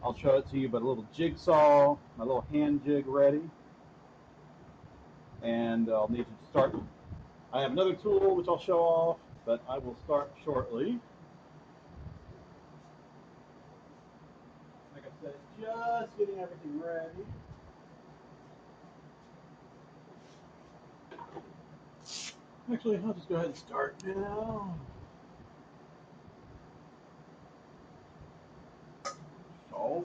I'll show it to you, but a little jigsaw, my little hand jig ready. And I'll need to start. I have another tool which I'll show off, but I will start shortly. Like I said, just getting everything ready. Actually, I'll just go ahead and start now. So,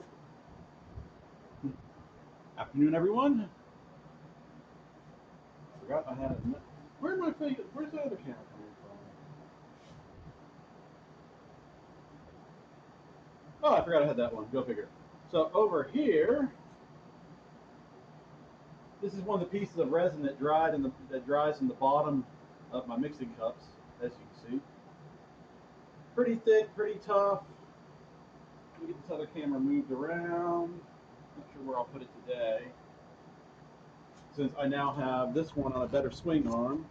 afternoon, everyone. I forgot I had. Where's my face? Where's the other camera coming from? Oh, I forgot I had that one. Go figure. So over here, this is one of the pieces of resin that dries in the bottom of my mixing cups, as you can see. Pretty thick, pretty tough. Let me get this other camera moved around. Not sure where I'll put it today, since I now have this one on a better swing arm.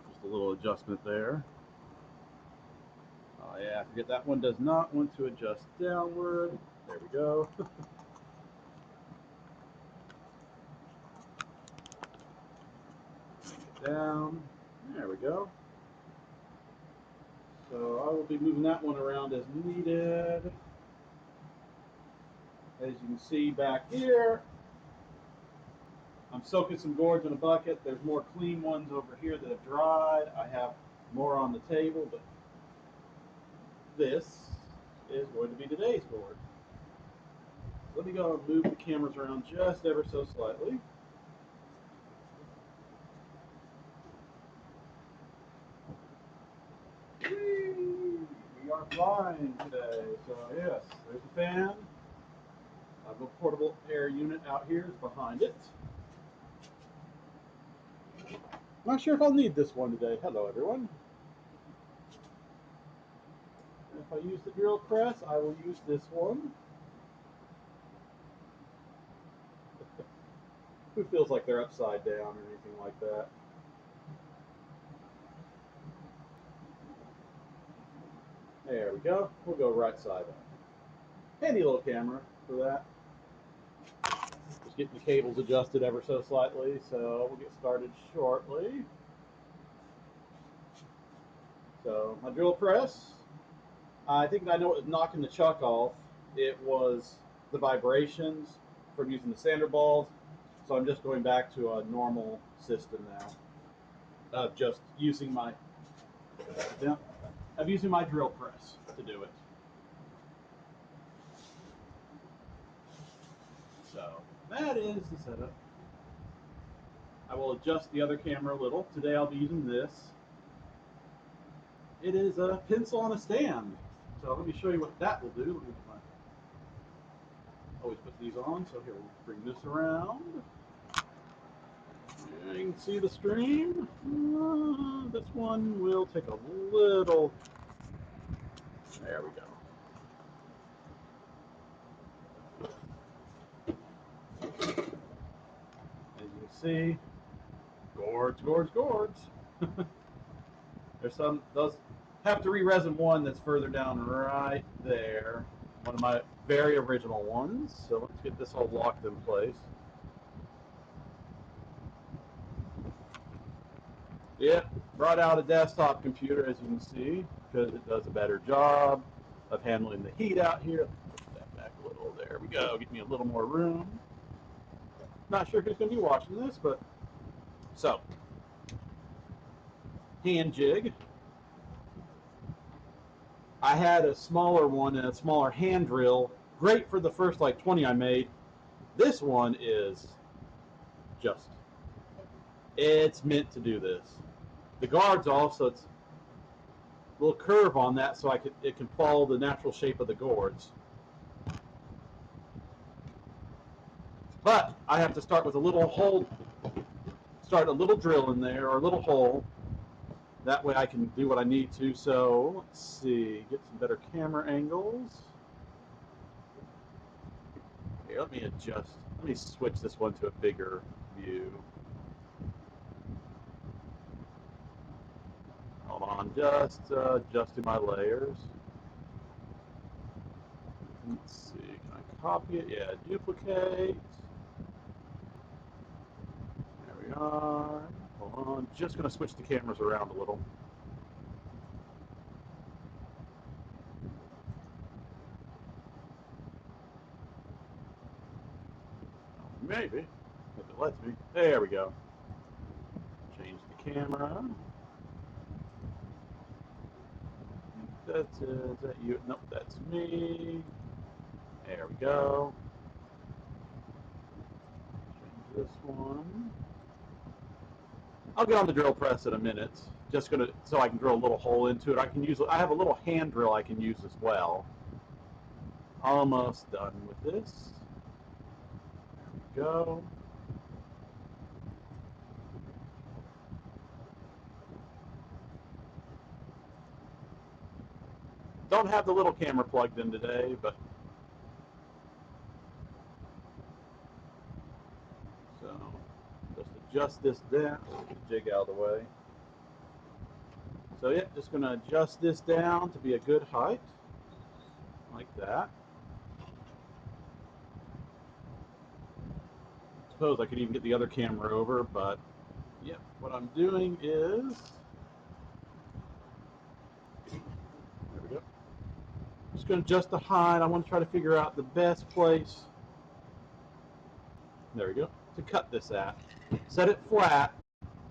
Just a little adjustment there. Oh yeah, I forget that one does not want to adjust downward. There we go. Bring it down. There we go. So I will be moving that one around as needed. As you can see back here, I'm soaking some gourds in a bucket. There's more clean ones over here that have dried. I have more on the table, but this is going to be today's gourd. Let me go and move the cameras around just ever so slightly. We are flying today. So yes, there's a fan. I have a portable air unit out here is behind it. Not sure if I'll need this one today. Hello, everyone. And if I use the drill press, I will use this one. Who feels like they're upside down or anything like that? There we go. We'll go right side up. Handy little camera for that. Just getting the cables adjusted ever so slightly, so we'll get started shortly. So my drill press, I think I know what was knocking the chuck off. It was the vibrations from using the sander balls. So I'm just going back to a normal system now of just using my drill press to do it. So that is the setup. I will adjust the other camera a little. Today I'll be using this. It is a pencil on a stand. So let me show you what that will do. Let me put always put these on. So here, we'll bring this around. And you can see the stream. This one will take a little. There we go. As you can see, gourds. There's some, those have to re-resin one that's further down right there. One of my very original ones. So let's get this all locked in place. Yep, brought out a desktop computer, as you can see, because it does a better job of handling the heat out here. Push that back a little. There we go. Get me a little more room. Not sure who's going to be watching this, but so hand jig. I had a smaller one and a smaller hand drill. Great for the first like 20 I made. This one is just, it's meant to do this. The guard's off, so it's a little curve on that, so it can follow the natural shape of the gourds. But I have to start with a little hole, start a little drill in there, or a little hole. That way I can do what I need to. So let's see, get some better camera angles. Here, let me adjust. Let me switch this one to a bigger view. Hold on, just adjusting my layers. Let's see, can I copy it? Yeah, duplicate. There we are. Hold on, just gonna switch the cameras around a little. Maybe, if it lets me. There we go. Change the camera. That's it. Is that you? Nope, that's me. There we go. Change this one. I'll get on the drill press in a minute. Just gonna so I can drill a little hole into it. I have a little hand drill I can use as well. Almost done with this. There we go. Don't have the little camera plugged in today, but so just adjust this down. Get the jig out of the way. So yeah, just gonna adjust this down to be a good height, like that. Suppose I could even get the other camera over, but yeah, what I'm doing is, there we go. Just going to adjust the height. I want to try to figure out the best place, there we go, to cut this at. Set it flat,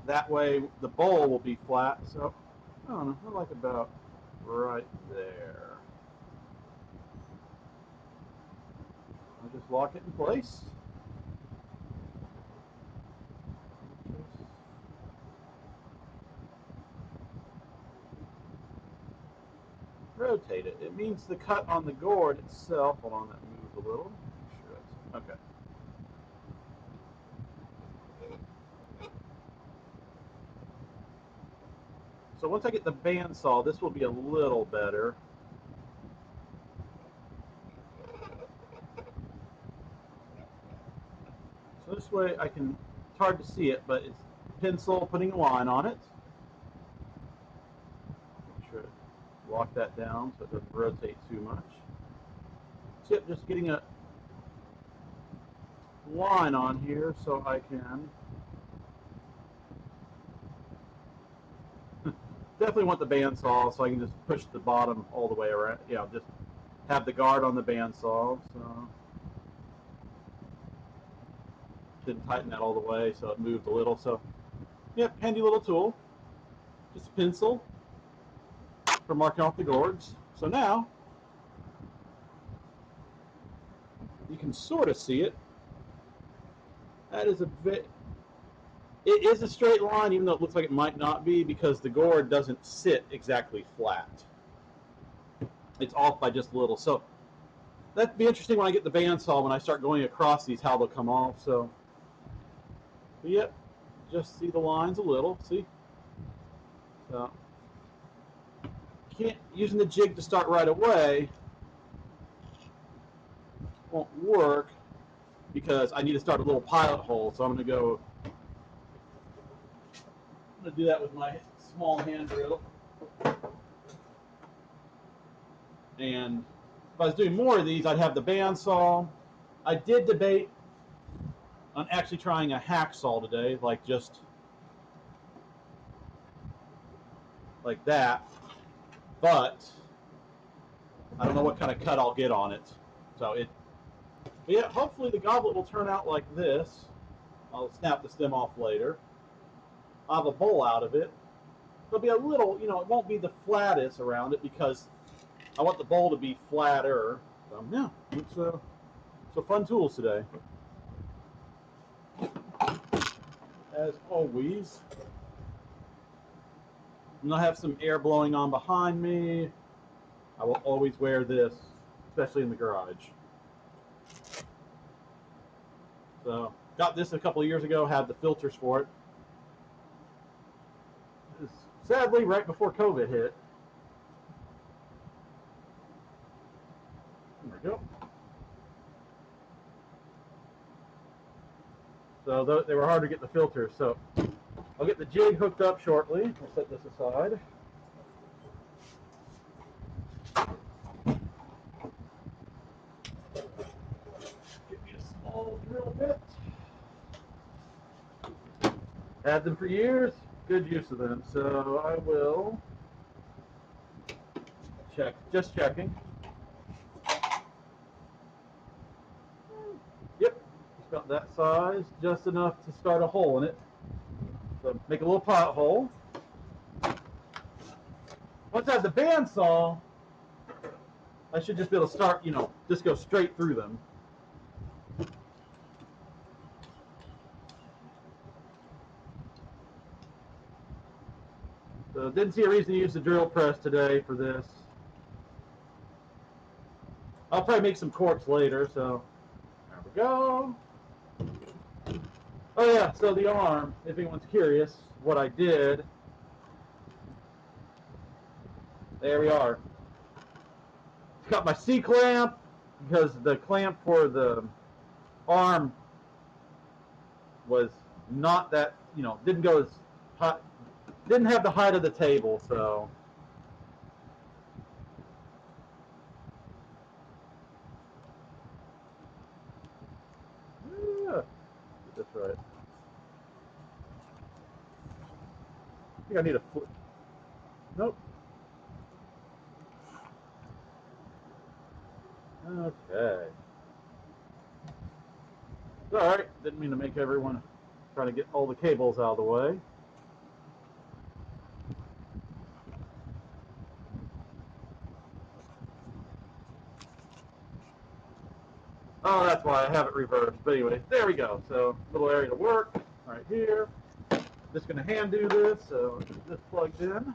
that way the bowl will be flat, so I don't know, I like about right there. I'll just lock it in place. Rotate it. It means the cut on the gourd itself. Hold on, that moved a little. Make sure that's okay. So once I get the bandsaw, this will be a little better. So this way I can, it's hard to see it, but it's pencil, putting a line on it. Make sure to lock that down so it doesn't rotate too much. So yep, just getting a line on here so I can definitely want the bandsaw so I can just push the bottom all the way around. Yeah, just have the guard on the bandsaw. So didn't tighten that all the way, so it moved a little. So yep, handy little tool. Just a pencil for marking off the gourds. So now you can sort of see it. That is a bit. It is a straight line, even though it looks like it might not be, because the gourd doesn't sit exactly flat. It's off by just a little. So that'd be interesting when I get the bandsaw, when I start going across these, how they'll come off. So, but yep, just see the lines a little. See? So, can't, using the jig to start right away won't work because I need to start a little pilot hole. So I'm going to go. I'm going to do that with my small hand drill. And if I was doing more of these, I'd have the bandsaw. I did debate on actually trying a hacksaw today, like just like that. But I don't know what kind of cut I'll get on it. So but yeah, hopefully the goblet will turn out like this. I'll snap the stem off later. I'll have a bowl out of it. There'll be a little, it won't be the flattest around it because I want the bowl to be flatter. So yeah, it's fun tools today. As always. And I have some air blowing on behind me. I will always wear this, especially in the garage. So, got this a couple of years ago, had the filters for it. Sadly, right before COVID hit. There we go. So they were hard to get the filters. So I'll get the jig hooked up shortly. I'll set this aside. Give me a small drill bit. Had them for years. Good use of them. So I will check. Just checking. Yep. It's about that size. Just enough to start a hole in it. So make a little pothole. Once I have the bandsaw, I should just be able to start, just go straight through them. So didn't see a reason to use the drill press today for this. I'll probably make some corks later, so there we go. Oh yeah, so the arm, if anyone's curious, what I did, there we are. Got my C-clamp, because the clamp for the arm was not that, didn't go as high, didn't have the height of the table, so. Yeah, that's right. I think I need a foot. Nope. Okay. Alright, didn't mean to make everyone try to get all the cables out of the way. Oh, that's why I have it reversed. But anyway, there we go. So, little area to work right here. Just going to hand do this, so get this plugged in.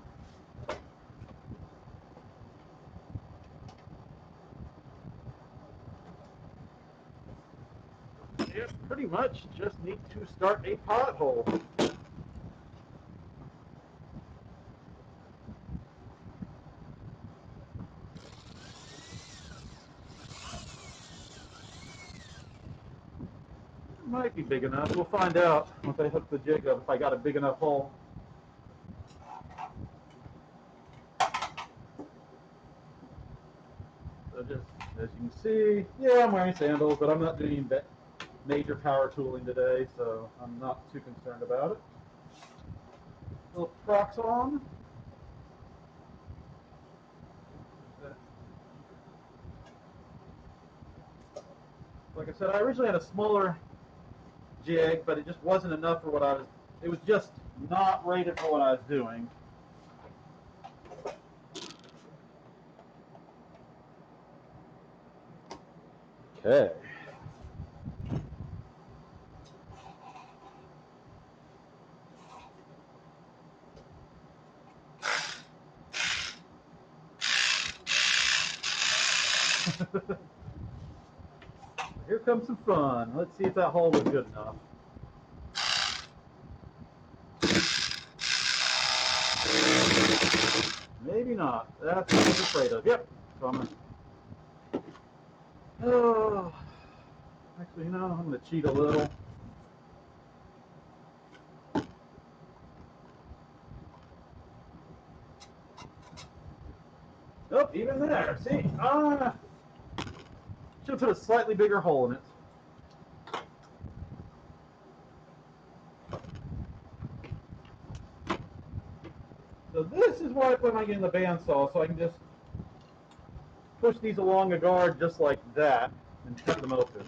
Yep, pretty much just need to start a pothole. Might be big enough. We'll find out once I hook the jig up if I got a big enough hole. So just as you can see, yeah, I'm wearing sandals, but I'm not doing major power tooling today, so I'm not too concerned about it. Little Crocs on. Like I said, I originally had a smaller jig, but it just wasn't enough for what I was. It was just not rated for what I was doing. Okay. Here comes some fun. Let's see if that hole was good enough. Maybe not. That's what I was afraid of. Yep. So I'm gonna. Oh. Actually, I'm gonna cheat a little. Nope, even there. See? Should have put a slightly bigger hole in it. So this is why I plan on getting the bandsaw, so I can just push these along a guard just like that and cut them open.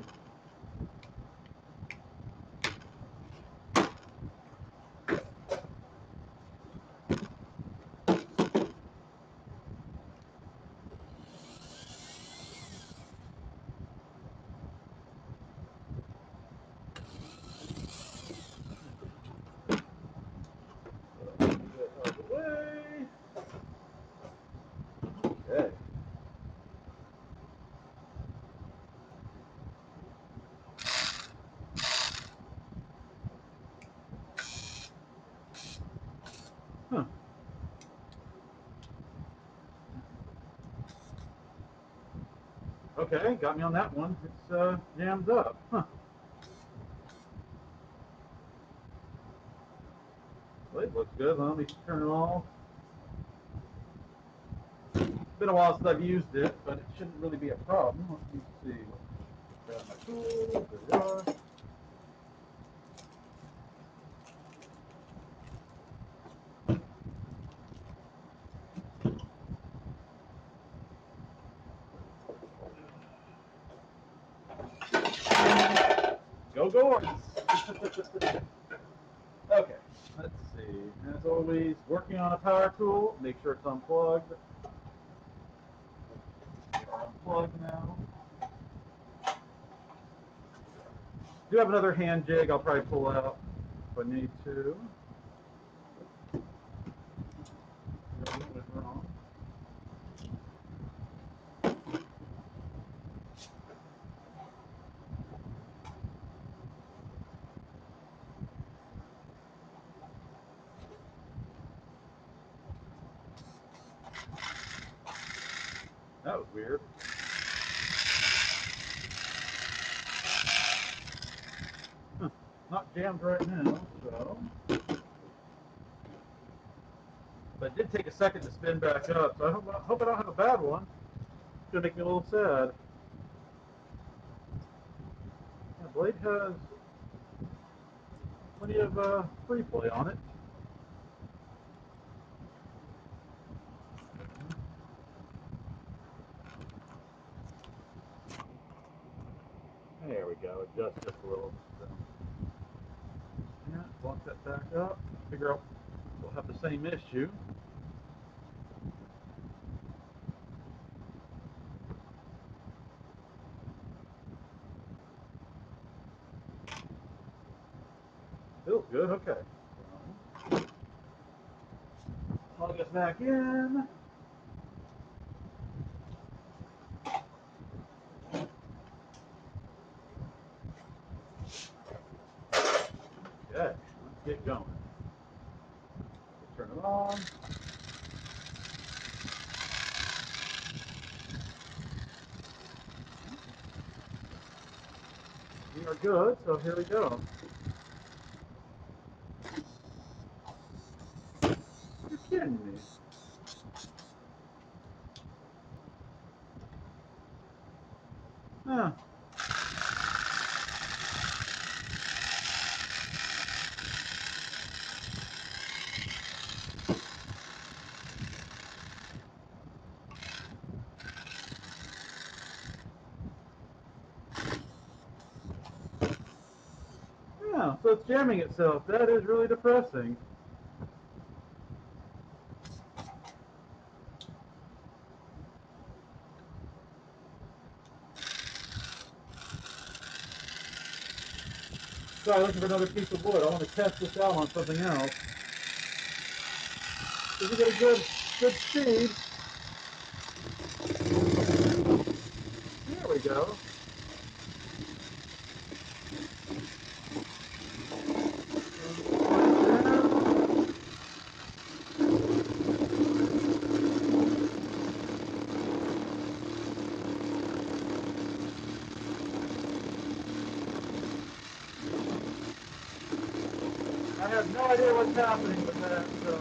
Okay. Huh. Okay, got me on that one. It's jammed up. Huh. Well, it looks good. Let me turn it off. It's been a while since I've used it, but it shouldn't really be a problem. Let me see. Grab my tools. There we are. Go Gourds! Okay, let's see. As always, working on a power tool, make sure it's unplugged. We are unplugged now. Do have another hand jig I'll probably pull out if I need to. What went wrong? That was weird. Huh. Not jammed right now, so. But it did take a second to spin back up, so I hope I don't have a bad one. It's gonna make me a little sad. The blade has plenty of free play on it. There we go, adjust just a little. So. Yeah, lock that back up. Figure out we'll have the same issue. Feels good, okay. So, plug us back in. Okay, let's get going. Turn it on. We are good, so here we go. You're kidding me. Huh. Yeah, so it's jamming itself. That is really depressing. Sorry, looking for another piece of wood. I want to test this out on something else. Did we get a good speed? There we go. I have no idea what's happening with that, so.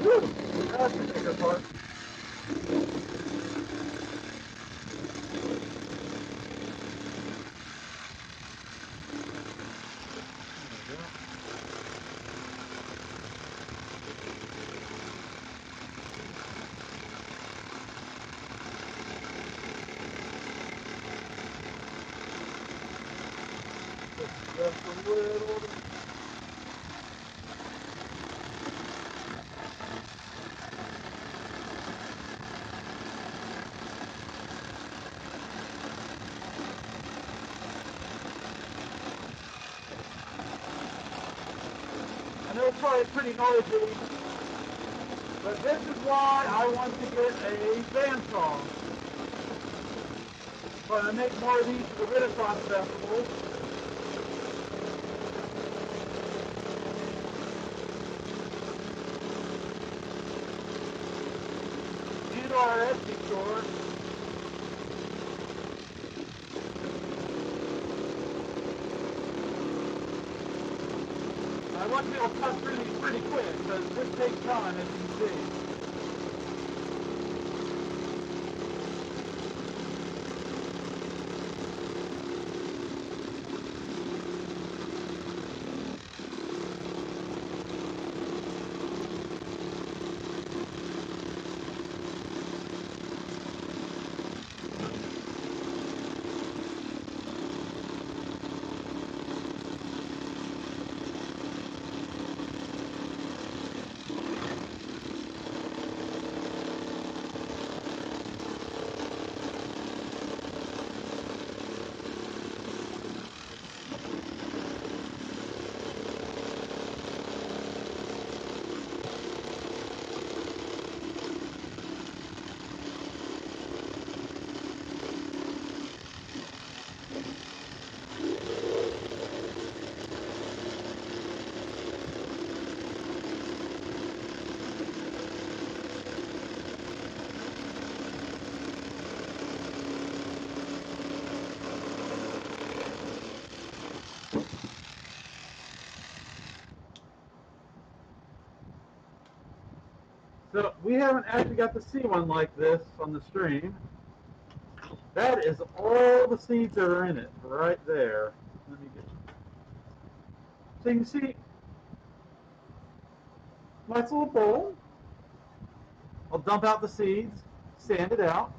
Whew! That's the bigger part. Just a little. I know it's probably pretty noisy, but this is why I want to get a bandsaw. But I make more of these for the Renaissance Festival. And our Etsy store. I want to be able to cut through these pretty quick, because this takes time, as you can see. So we haven't actually got to see one like this on the stream. That is all the seeds that are in it right there. Let me get. So you can see, nice little bowl. I'll dump out the seeds, sand it out,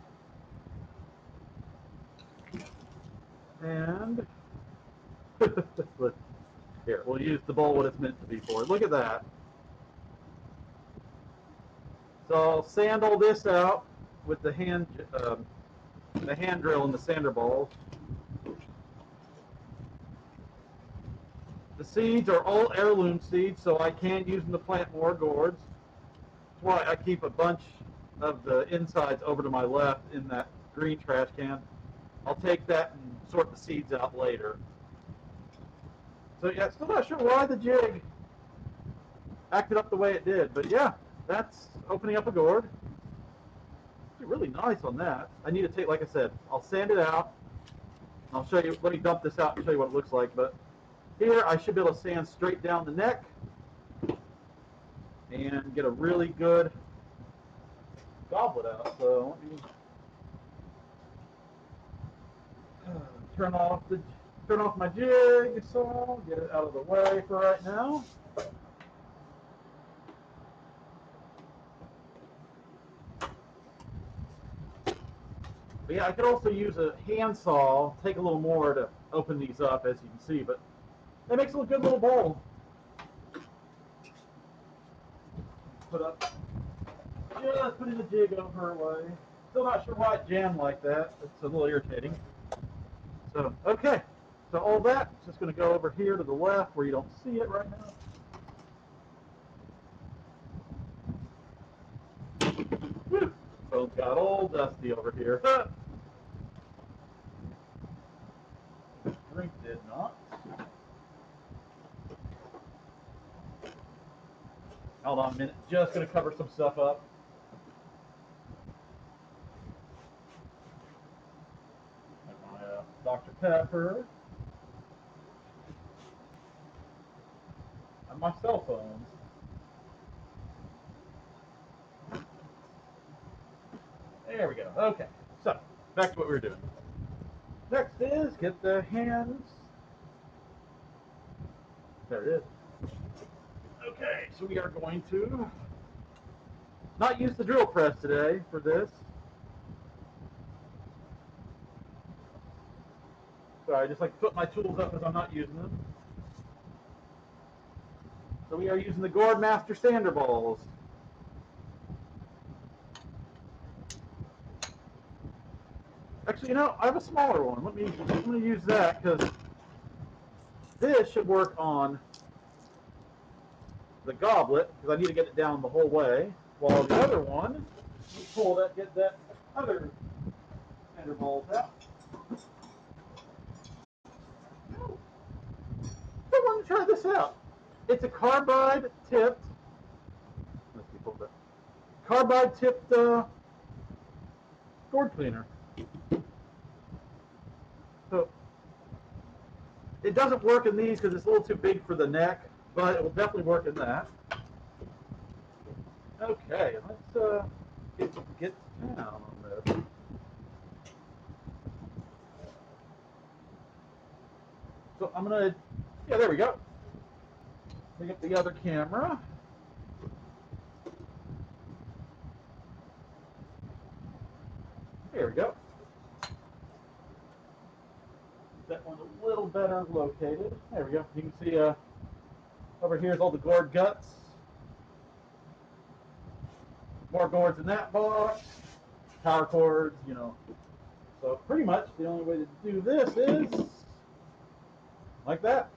and here we'll use the bowl what it's meant to be for. Look at that. So I'll sand all this out with the hand drill and the sander balls. The seeds are all heirloom seeds, so I can use them to plant more gourds. That's why I keep a bunch of the insides over to my left in that green trash can. I'll take that and sort the seeds out later. So yeah, still not sure why the jig acted up the way it did, but yeah, that's opening up a gourd. It's really nice on that. I need to take, like I said, I'll sand it out. I'll show you, let me dump this out and show you what it looks like, but here I should be able to sand straight down the neck and get a really good goblet out. So let me turn off my jig saw, get it out of the way for right now. But yeah, I could also use a handsaw, take a little more to open these up, as you can see, but it makes a good little bowl. Just putting the jig over her way. Still not sure why it jammed like that. It's a little irritating. So, okay. So all that, just going to go over here to the left where you don't see it right now. Whew. So it's got all dusty over here. Drink did not. Hold on a minute. Just going to cover some stuff up. My Dr. Pepper. And my cell phones. There we go. Okay. So, back to what we were doing. Next is get the hands. There it is. Okay, so we are going to not use the drill press today for this. So I just like to put my tools up as I'm not using them. So we are using the Gourd Master sander balls. Actually, you know, I have a smaller one. I'm going to use that because this should work on the goblet because I need to get it down the whole way. While the other one, pull that, get that other sander balls out. I want to try this out. It's a carbide tipped. Let's see, pull that. Carbide tipped gourd cleaner. So it doesn't work in these because it's a little too big for the neck, but it will definitely work in that. Okay, let's get down on this. So I'm gonna, yeah, there we go. Bring up the other camera. There we go. That one's a little better located. There we go. You can see over here is all the gourd guts. More gourds in that box. Power cords, you know. So pretty much the only way to do this is like that.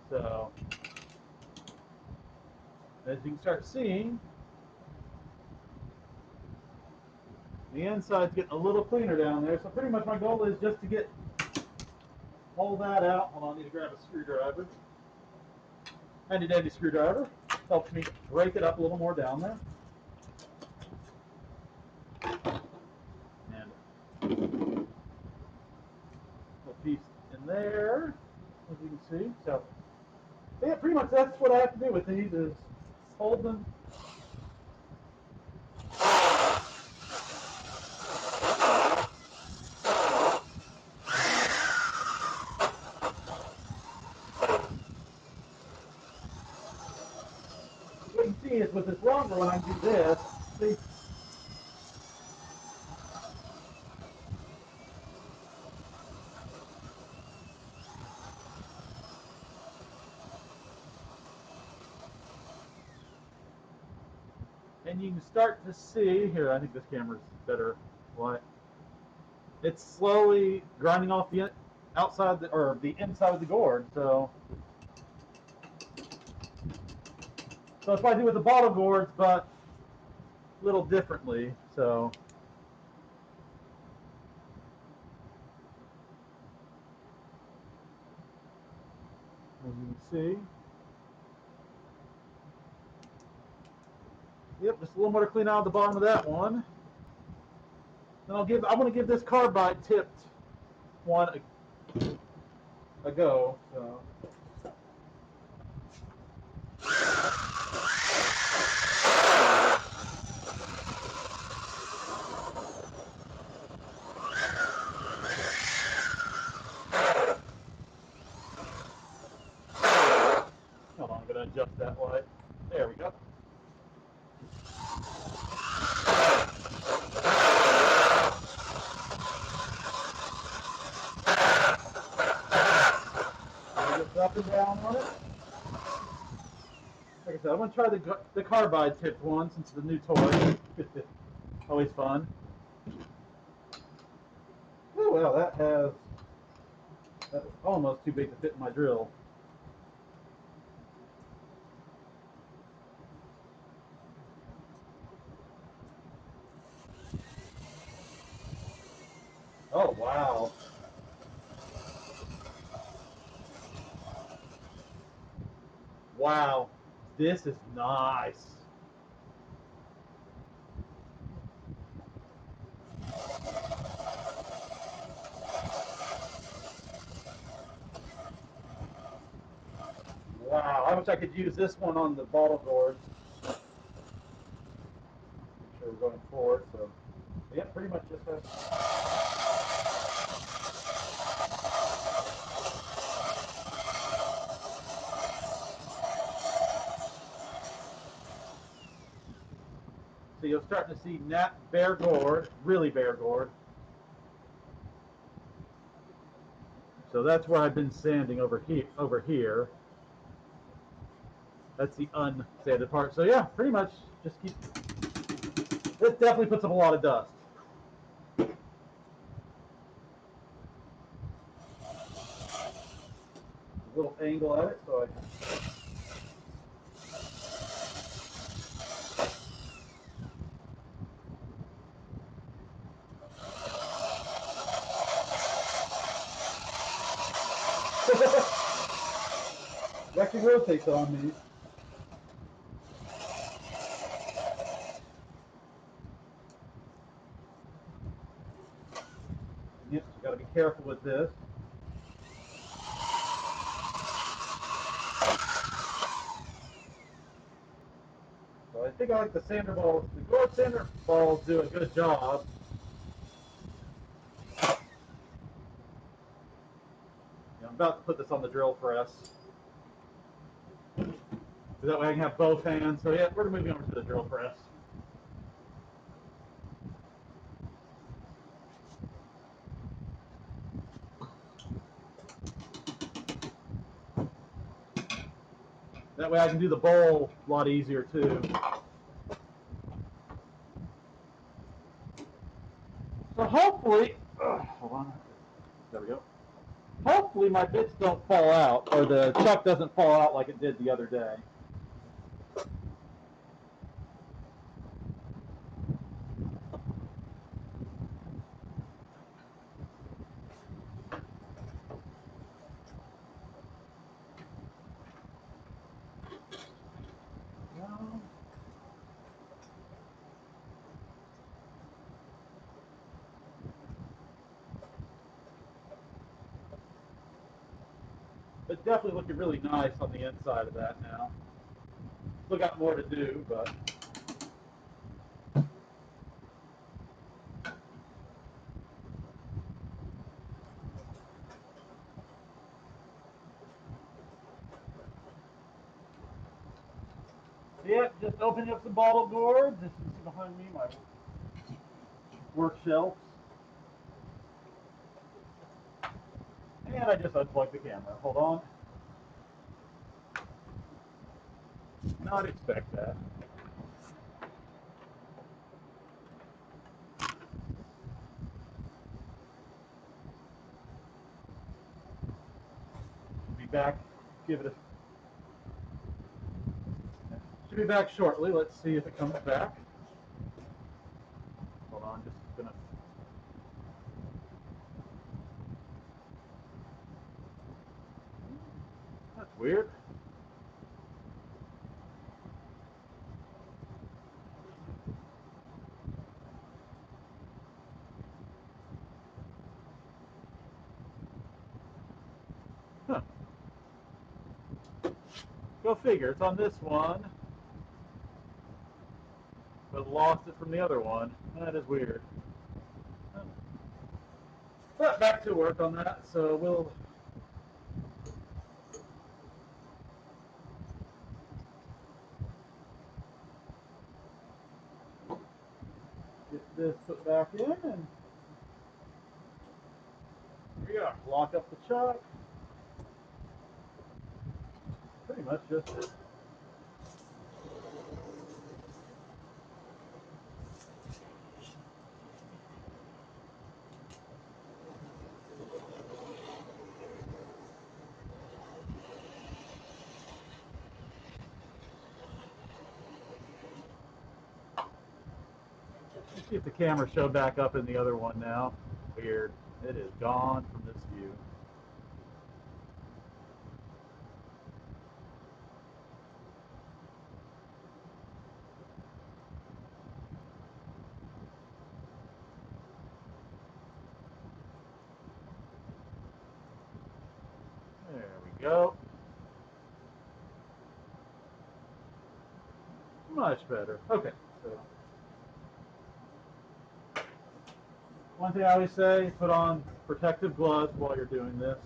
So as you can start seeing, the inside's getting a little cleaner down there. So pretty much my goal is just to get pull that out. Hold on, I need to grab a screwdriver. Handy dandy screwdriver. Helps me break it up a little more down there. And a piece in there, as you can see. So yeah, pretty much that's what I have to do with these is hold them. What you can see is with this longer one, I can do this. See? And you can start to see here. I think this camera's better. What? It's slowly grinding off the outside or the inside of the gourd. So it's what I do with the bottle gourds, but a little differently. So as you can see, yep, just a little more to clean out the bottom of that one. Then I want to give this carbide tipped one a go. So. Hold on, I'm going to adjust that light. There we go. Just up and down on it. Like I said, I'm going to try the carbide tipped one since it's a new toy. Always fun. Oh, well, that was almost too big to fit in my drill. Oh, wow. Wow. This is nice. Wow. I wish I could use this one on the bottle gourds. Make sure we're going forward. So, yeah, pretty much just that. So you'll start to see bare gourd, really bare gourd. So that's where I've been sanding over here. That's the unsanded part. So yeah, pretty much just keep. This definitely puts up a lot of dust. A little angle at it, so I can. It actually rotates on these. Yep, you got to be careful with this. So I think I like the sander balls. The gourd sander balls do a good job. I'm about to put this on the drill press. So that way I can have both hands. So yeah, we're moving over to the drill press. That way I can do the bowl a lot easier too. So hopefully, hold on, there we go. Hopefully my bits don't fall out, or the chuck doesn't fall out like it did the other day. But definitely looking really nice on the inside of that now. Still got more to do, but yeah, just opening up some bottle gourds. As you can see behind me, my work shelves. And I just unplugged the camera. Hold on. Not expect that. Be back. Give it a. Should be back shortly. Let's see if it comes back. Hold on, just gonna. That's weird. Huh. Go figure. It's on this one, but lost it from the other one. That is weird. But back to work on that. So we'll. Get this put back in, and here we are. Lock up the chuck. Pretty much just it. Let's see if the camera showed back up in the other one now. Weird. It is gone from this view. There we go. Much better. Okay, so one thing I always say, put on protective gloves while you're doing this.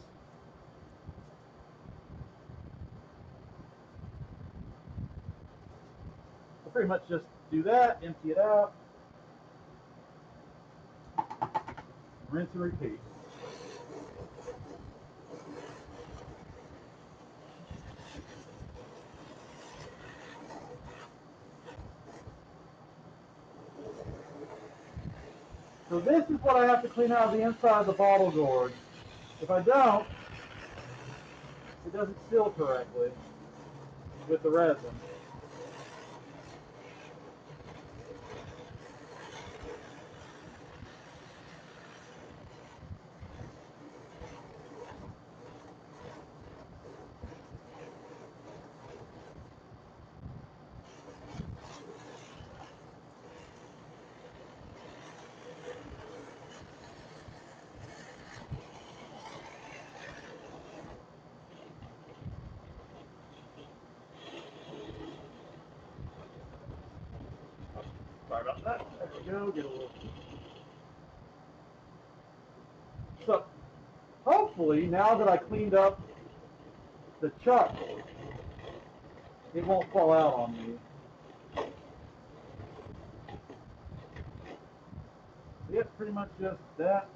So pretty much just do that, empty it out, rinse and repeat. So this is what I have to clean out of the inside of the bottle gourd. If I don't, it doesn't seal correctly with the resin. Sorry about that. There we go. Get a little. So hopefully, now that I cleaned up the chuck, it won't fall out on me. So yeah, pretty much just that.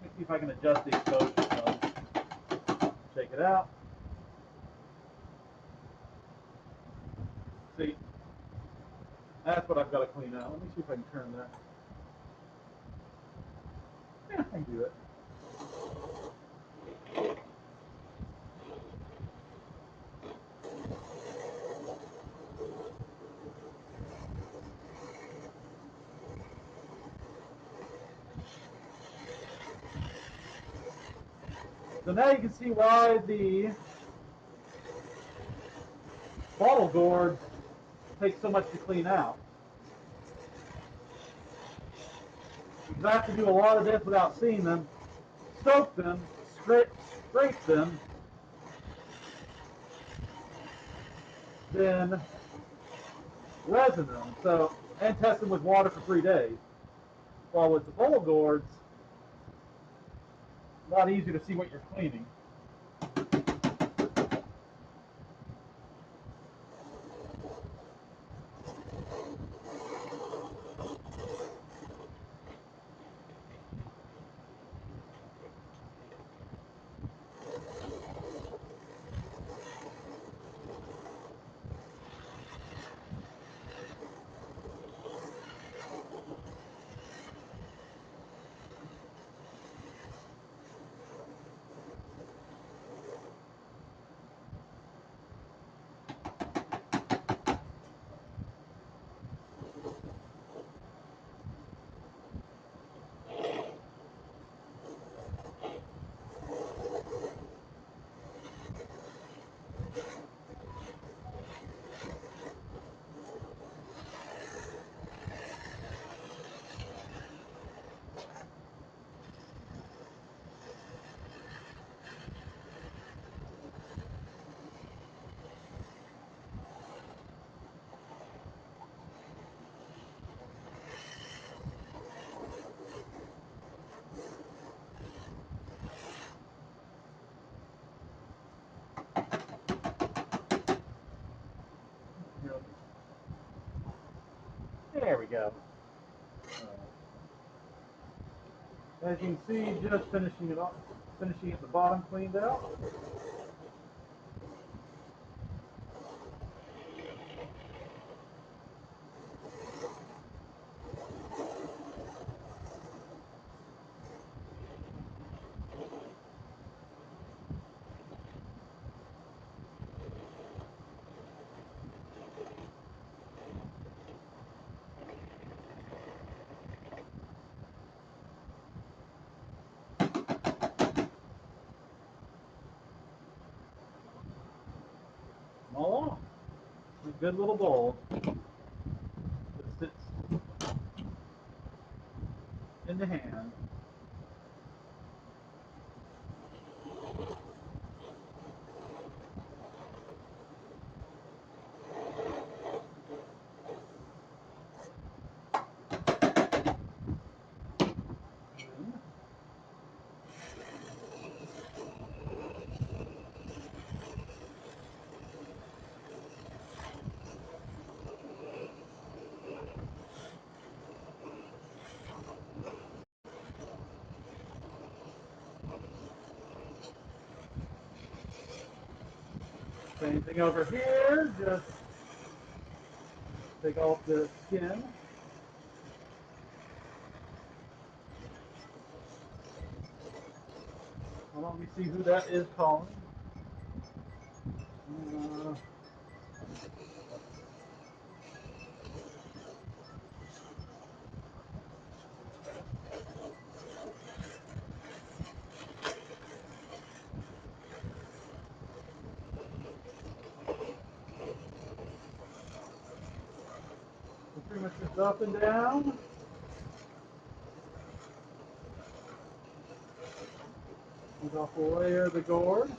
Let me see if I can adjust the exposure some. Shake it out. See, that's what I've got to clean out. Let me see if I can turn that. Yeah, I can do it. So now you can see why the bottle gourds take so much to clean out. Because I have to do a lot of this without seeing them, soak them, scrape them, then resin them. So, and test them with water for 3 days. While with the bowl gourds, a lot easier to see what you're cleaning. There we go. As you can see, just finishing it off, finishing at the bottom cleaned out. Voila! A good little bowl that sits in the hand. Same thing over here, just take off the skin. Well, let me see who that is calling. So pretty much just up and down. Take off a layer of the gourd.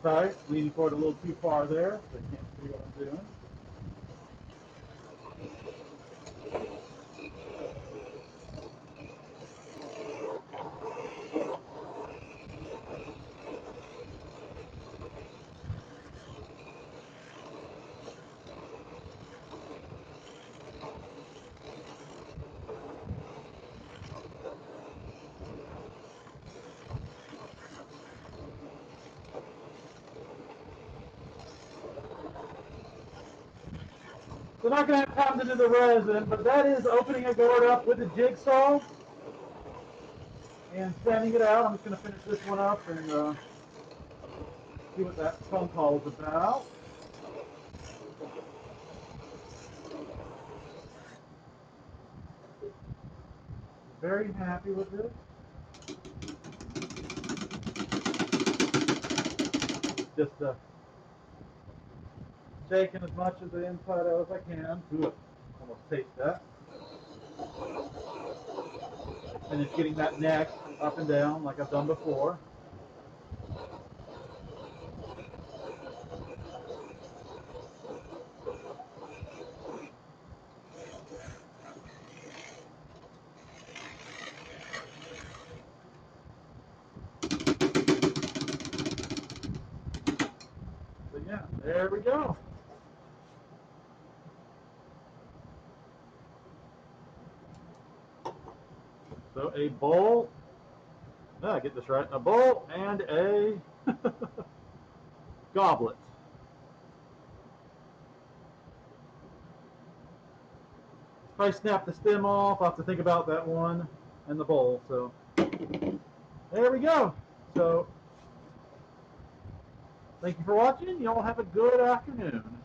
tight, leaning forward a little too far there, so they can't see what I'm doing. We're not going to have time to do the resin, but that is opening a gourd up with a jigsaw and sanding it out. I'm just going to finish this one up and see what that phone call is about. Very happy with this. Just shaking as much of the inside out as I can. Ooh, almost taste that. And just getting that neck up and down like I've done before. So yeah, there we go. So a bowl, I get this right, a bowl and a goblet. If I snap the stem off, I'll have to think about that one and the bowl. So there we go. So thank you for watching. Y'all have a good afternoon.